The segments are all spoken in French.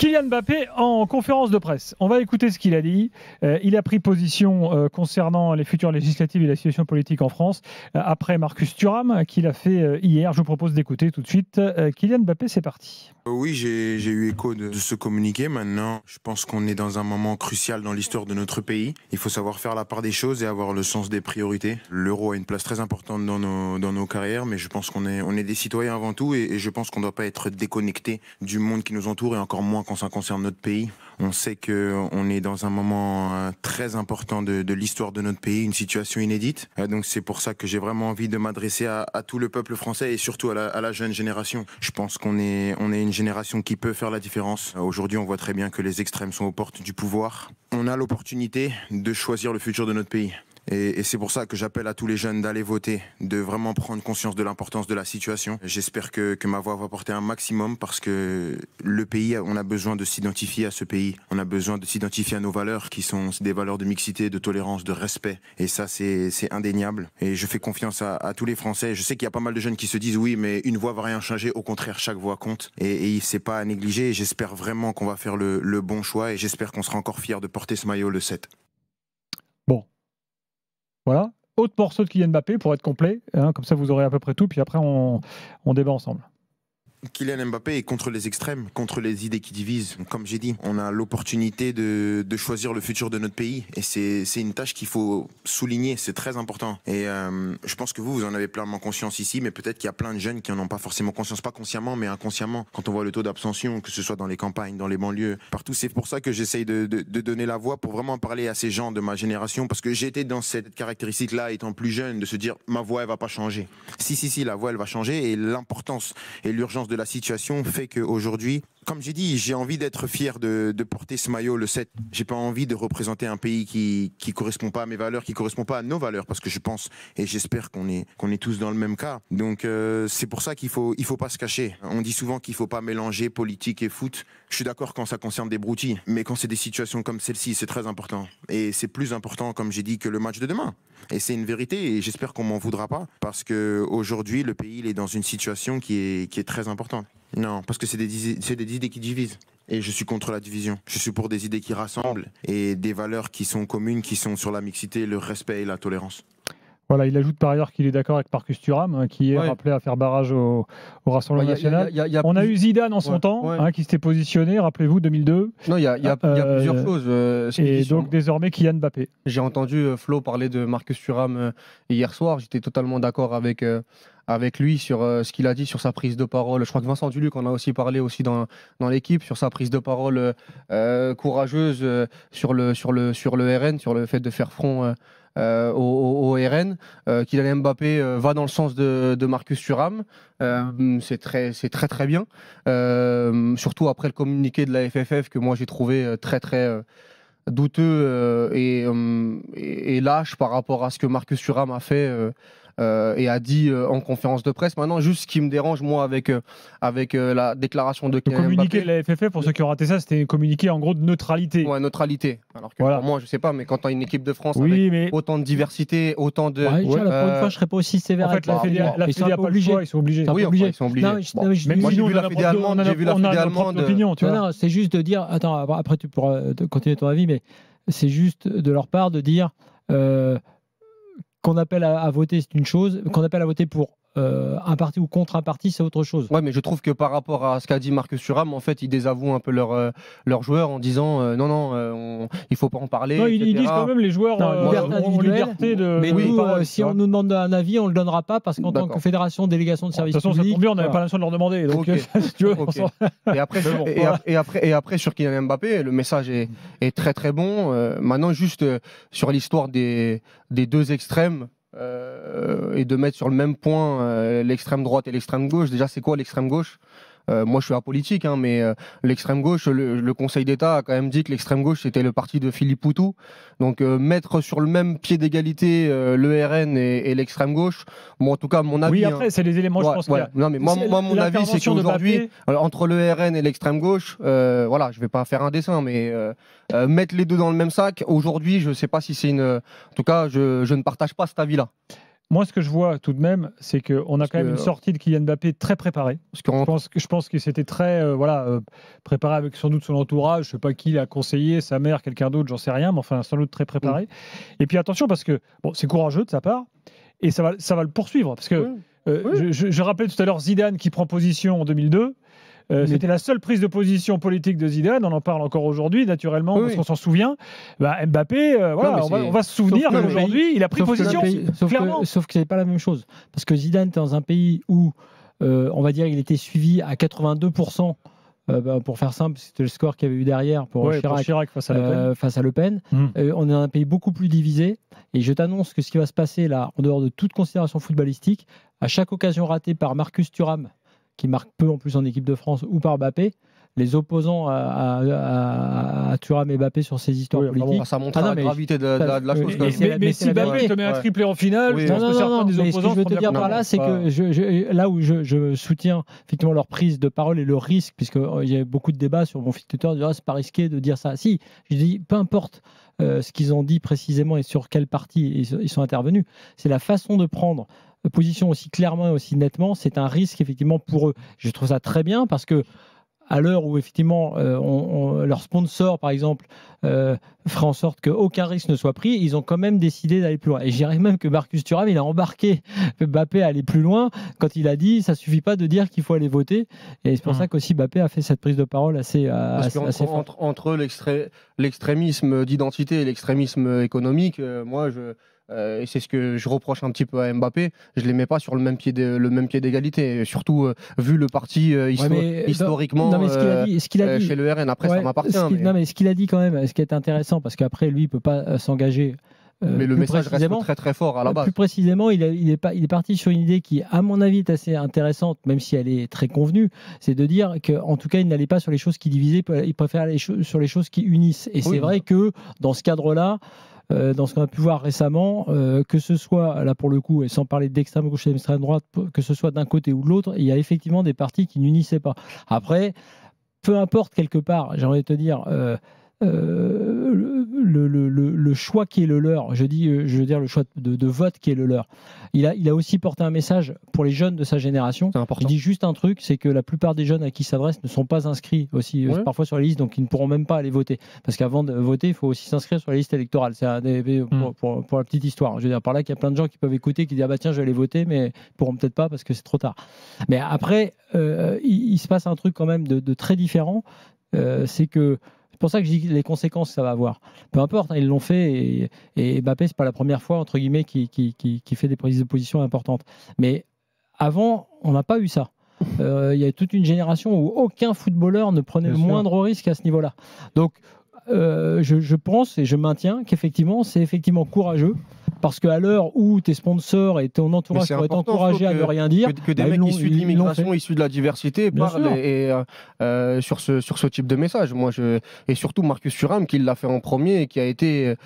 Kylian Mbappé en conférence de presse. On va écouter ce qu'il a dit. Il a pris position concernant les futures législatives et la situation politique en France après Marcus Thuram qui l'a fait hier. Je vous propose d'écouter tout de suite. Kylian Mbappé, c'est parti. Oui, j'ai eu écho de ce communiqué. Maintenant, je pense qu'on est dans un moment crucial dans l'histoire de notre pays. Il faut savoir faire la part des choses et avoir le sens des priorités. L'euro a une place très importante dans nos carrières, mais je pense qu'on est des citoyens avant tout et je pense qu'on ne doit pas être déconnecté du monde qui nous entoure et encore moins quand ça concerne notre pays. On sait qu'on est dans un moment très important de l'histoire de notre pays, une situation inédite. Donc c'est pour ça que j'ai vraiment envie de m'adresser à tout le peuple français et surtout à la jeune génération. Je pense qu'on est une génération qui peut faire la différence. Aujourd'hui, on voit très bien que les extrêmes sont aux portes du pouvoir. On a l'opportunité de choisir le futur de notre pays. Et c'est pour ça que j'appelle à tous les jeunes d'aller voter, de vraiment prendre conscience de l'importance de la situation. J'espère que ma voix va porter un maximum parce que le pays, on a besoin de s'identifier à ce pays. On a besoin de s'identifier à nos valeurs qui sont des valeurs de mixité, de tolérance, de respect. Et ça, c'est indéniable. Et je fais confiance à tous les Français. Je sais qu'il y a pas mal de jeunes qui se disent oui, mais une voix va rien changer. Au contraire, chaque voix compte. Et c'est pas à négliger. Et j'espère vraiment qu'on va faire le bon choix. Et j'espère qu'on sera encore fiers de porter ce maillot le 7. Bon. Voilà, autre morceau de Kylian Mbappé pour être complet, hein, comme ça vous aurez à peu près tout, puis après on débat ensemble. Kylian Mbappé est contre les extrêmes, contre les idées qui divisent. Comme j'ai dit, on a l'opportunité de choisir le futur de notre pays et c'est une tâche qu'il faut souligner, c'est très important. Et je pense que vous en avez pleinement conscience ici, mais peut-être qu'il y a plein de jeunes qui n'en ont pas forcément conscience, pas consciemment, mais inconsciemment. Quand on voit le taux d'abstention, que ce soit dans les campagnes, dans les banlieues, partout, c'est pour ça que j'essaye de donner la voix pour vraiment parler à ces gens de ma génération, parce que j'ai été dans cette caractéristique-là, étant plus jeune, de se dire ma voix, elle va pas changer. Si, la voix, elle va changer et l'importance et l'urgence de la situation fait qu'aujourd'hui, comme j'ai dit, j'ai envie d'être fier de porter ce maillot le 7. J'ai pas envie de représenter un pays qui correspond pas à mes valeurs, qui correspond pas à nos valeurs, parce que je pense et j'espère qu'on est tous dans le même cas. Donc c'est pour ça qu'il faut pas se cacher. On dit souvent qu'il faut pas mélanger politique et foot. Je suis d'accord quand ça concerne des broutilles, mais quand c'est des situations comme celle-ci, c'est très important. Et c'est plus important, comme j'ai dit, que le match de demain. Et c'est une vérité et j'espère qu'on m'en voudra pas, parce que aujourd'hui le pays il est dans une situation qui est très importante. Non, parce que c'est des idées qui divisent. Et je suis contre la division. Je suis pour des idées qui rassemblent et des valeurs qui sont communes, qui sont sur la mixité, le respect et la tolérance. Voilà, il ajoute par ailleurs qu'il est d'accord avec Marcus Thuram, qui est rappelé à faire barrage au Rassemblement national. On a eu Zidane en son temps, qui s'était positionné, rappelez-vous, 2002. Non, il y a plusieurs choses. Et donc désormais, Kylian Mbappé. J'ai entendu Flo parler de Marcus Thuram hier soir. J'étais totalement d'accord avec lui sur ce qu'il a dit sur sa prise de parole. Je crois que Vincent Duluc en a aussi parlé aussi dans l'équipe, sur sa prise de parole courageuse sur le RN, sur le fait de faire front au RN. Kylian Mbappé va dans le sens de Marcus Thuram. C'est très bien. Surtout après le communiqué de la FFF que moi j'ai trouvé très douteux et lâche par rapport à ce que Marcus Thuram a fait et a dit en conférence de presse. Maintenant, juste ce qui me dérange, moi, avec la déclaration de Kylian Mbappé... Le communiqué de la FFF, pour ceux qui ont raté ça, c'était un communiqué en gros de neutralité. Ouais, neutralité. Alors que pour moi, je sais pas, mais quand tu as une équipe de France avec autant de diversité, autant de... pour une fois, je serais pas aussi sévère. En fait, la Fédé n'a pas le choix, ils sont obligés. Oui, ils sont obligés. Même si j'ai vu la Fédé allemande... opinion, tu vois. C'est juste de dire... Attends, après tu pourras continuer ton avis, mais c'est juste de leur part de dire... qu'on appelle à voter, c'est une chose. Qu'on appelle à voter pour un parti ou contre un parti, c'est autre chose. Ouais, mais je trouve que par rapport à ce qu'a dit Marcus Thuram, en fait, ils désavouent un peu leurs joueurs en disant il faut pas en parler. Non, ils disent quand même les joueurs ont liberté de. Mais nous, si on nous demande un avis, on le donnera pas parce qu'en tant que fédération, délégation de service public. De toute façon, ça tombe bien, on n'avait pas l'impression de leur demander. Donc, si tu veux, et après sur Kylian Mbappé, le message est très bon. Maintenant, juste sur l'histoire des deux extrêmes. Et de mettre sur le même point l'extrême droite et l'extrême gauche. Déjà, c'est quoi l'extrême gauche ? Moi, je suis apolitique, mais l'extrême gauche, le Conseil d'État a quand même dit que l'extrême gauche, c'était le parti de Philippe Poutou. Donc, mettre sur le même pied d'égalité le RN et l'extrême gauche, bon, en tout cas, mon avis... Oui, après, c'est les éléments, je pense qu'il y a... Non, mais moi mon avis, c'est qu'aujourd'hui, entre le RN et l'extrême gauche, voilà, je vais pas faire un dessin, mais mettre les deux dans le même sac, aujourd'hui, je sais pas si c'est une... En tout cas, je ne partage pas cet avis-là. Moi, ce que je vois tout de même, c'est qu'on a quand même une sortie de Kylian Mbappé très préparée. Je pense que c'était très préparé avec sans doute son entourage. Je ne sais pas qui l'a conseillé, sa mère, quelqu'un d'autre, j'en sais rien, mais enfin, sans doute très préparé. Et puis attention, parce que c'est courageux de sa part, et ça va le poursuivre. Parce que je rappelais tout à l'heure Zidane qui prend position en 2002. C'était la seule prise de position politique de Zidane. On en parle encore aujourd'hui, naturellement, parce qu'on s'en souvient. Mbappé, on va se souvenir qu'aujourd'hui, il a pris position. Sauf que ce n'est pas la même chose. Parce que Zidane était dans un pays où, on va dire, il était suivi à 82%. Pour faire simple, c'était le score qu'il y avait eu derrière pour Chirac face à Le Pen. On est dans un pays beaucoup plus divisé. Et je t'annonce que ce qui va se passer là, en dehors de toute considération footballistique, à chaque occasion ratée par Marcus Thuram, qui marque peu en plus en équipe de France, ou par Mbappé, les opposants à Thuram et Mbappé sur ces histoires politiques. Ça montre la gravité de la chose. Mais si Mbappé te met un triplé en finale, je pense que certains des opposants... Ce que je veux te dire par là, c'est que là où je soutiens effectivement leur prise de parole et le risque, puisqu'il y a beaucoup de débats sur mon fil Twitter, c'est pas risqué de dire ça. Si, je dis, peu importe ce qu'ils ont dit précisément et sur quelle partie ils sont intervenus, c'est la façon de prendre position aussi clairement et aussi nettement, c'est un risque effectivement pour eux. Je trouve ça très bien parce que à l'heure où effectivement leur sponsor par exemple ferait en sorte qu'aucun risque ne soit pris, ils ont quand même décidé d'aller plus loin. Et je dirais même que Marcus Thuram, il a embarqué Mbappé à aller plus loin quand il a dit ça suffit pas de dire qu'il faut aller voter. Et c'est pour ça qu'aussi Mbappé a fait cette prise de parole assez forte. Entre l'extrémisme d'identité et l'extrémisme économique, et c'est ce que je reproche un petit peu à Mbappé. Je ne les mets pas sur le même pied d'égalité, surtout vu le parti historiquement chez le RN. Après, ça m'appartient. Non, mais ce qu'il a dit quand même, ce qui est intéressant, parce qu'après, lui, il ne peut pas s'engager. Mais le message reste très très fort à la base. Plus précisément, il est parti sur une idée qui, à mon avis, est assez intéressante, même si elle est très convenue, c'est de dire qu'en tout cas, il n'allait pas sur les choses qui divisaient, il préfère aller sur les choses qui unissent. Et c'est vrai que dans ce cadre-là, dans ce qu'on a pu voir récemment, que ce soit, là pour le coup, et sans parler d'extrême gauche et d'extrême droite, que ce soit d'un côté ou de l'autre, il y a effectivement des partis qui n'unissaient pas. Après, peu importe quelque part, j'ai envie de te dire, le choix qui est le leur, je veux dire le choix de vote qui est le leur. Il a aussi porté un message pour les jeunes de sa génération. Il dit juste un truc, c'est que la plupart des jeunes à qui il s'adresse ne sont pas inscrits aussi parfois sur les listes, donc ils ne pourront même pas aller voter. Parce qu'avant de voter, il faut aussi s'inscrire sur les listes électorales. C'est pour la petite histoire. Je veux dire par là qu'il y a plein de gens qui peuvent écouter, qui disent ah bah tiens je vais aller voter, mais ils pourront peut-être pas parce que c'est trop tard. Mais après, il se passe un truc quand même de très différent. C'est que c'est pour ça que je dis les conséquences que ça va avoir. Peu importe, ils l'ont fait et Mbappé, c'est pas la première fois entre guillemets qui fait des prises de position importantes. Mais avant, on n'a pas eu ça. Il y a toute une génération où aucun footballeur ne prenait le moindre risque à ce niveau-là. Donc, je pense et je maintiens qu'effectivement, c'est effectivement courageux. Parce qu'à l'heure où tes sponsors et ton entourage pourraient t'encourager à ne rien dire, que des mecs issus de l'immigration, issus de la diversité parlent sur ce type de message. Et surtout Marcus Thuram qui l'a fait en premier et qui a été,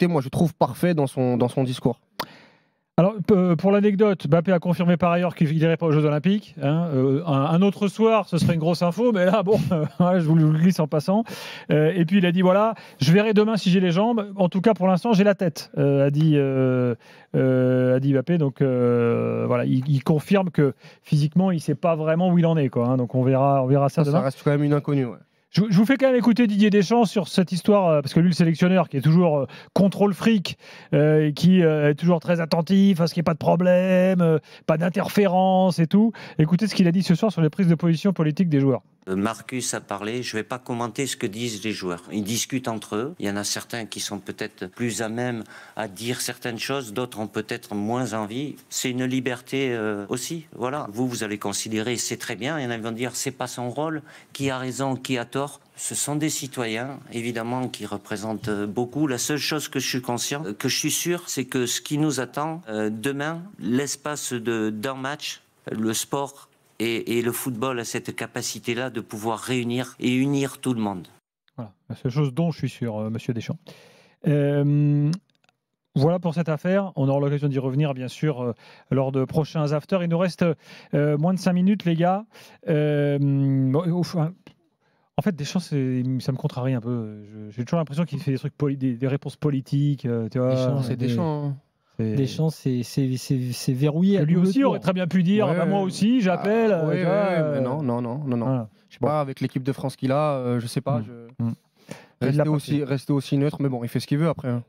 moi je trouve, parfait dans son discours. Alors, pour l'anecdote, Mbappé a confirmé par ailleurs qu'il n'irait pas aux Jeux Olympiques. Un autre soir, ce serait une grosse info, mais là, bon, je vous le glisse en passant. Et puis, il a dit, voilà, je verrai demain si j'ai les jambes. En tout cas, pour l'instant, j'ai la tête, a dit Mbappé. Donc, voilà, il confirme que physiquement, il ne sait pas vraiment où il en est, quoi. Donc, on verra ça demain. Ça reste quand même une inconnue, ouais. Je vous fais quand même écouter Didier Deschamps sur cette histoire, parce que lui, le sélectionneur, qui est toujours contrôle fric, qui est toujours très attentif à ce qu'il n'y ait pas de problème, pas d'interférence et tout. Écoutez ce qu'il a dit ce soir sur les prises de position politiques des joueurs. Marcus a parlé, je ne vais pas commenter ce que disent les joueurs. Ils discutent entre eux. Il y en a certains qui sont peut-être plus à même à dire certaines choses, d'autres ont peut-être moins envie. C'est une liberté aussi. Voilà. Vous allez considérer, c'est très bien. Il y en a qui vont dire, c'est pas son rôle. Qui a raison, qui a tort. Ce sont des citoyens, évidemment, qui représentent beaucoup. La seule chose que je suis conscient, que je suis sûr, c'est que ce qui nous attend demain, l'espace d'un match, le sport et le football a cette capacité-là de pouvoir réunir et unir tout le monde. Voilà, la seule chose dont je suis sûr, Monsieur Deschamps. Voilà pour cette affaire. On aura l'occasion d'y revenir, bien sûr, lors de prochains afters. Il nous reste moins de 5 minutes, les gars. En fait, Deschamps, ça me contrarie un peu. J'ai toujours l'impression qu'il fait des trucs, des réponses politiques. Tu vois, Deschamps, c'est Deschamps. Deschamps, c'est verrouillé. Lui aussi aurait très bien pu dire Ouais, moi aussi, j'appelle. mais non. Voilà. Je sais pas, avec l'équipe de France qu'il a, je sais pas. Rester aussi neutre, mais bon, il fait ce qu'il veut après. Hein.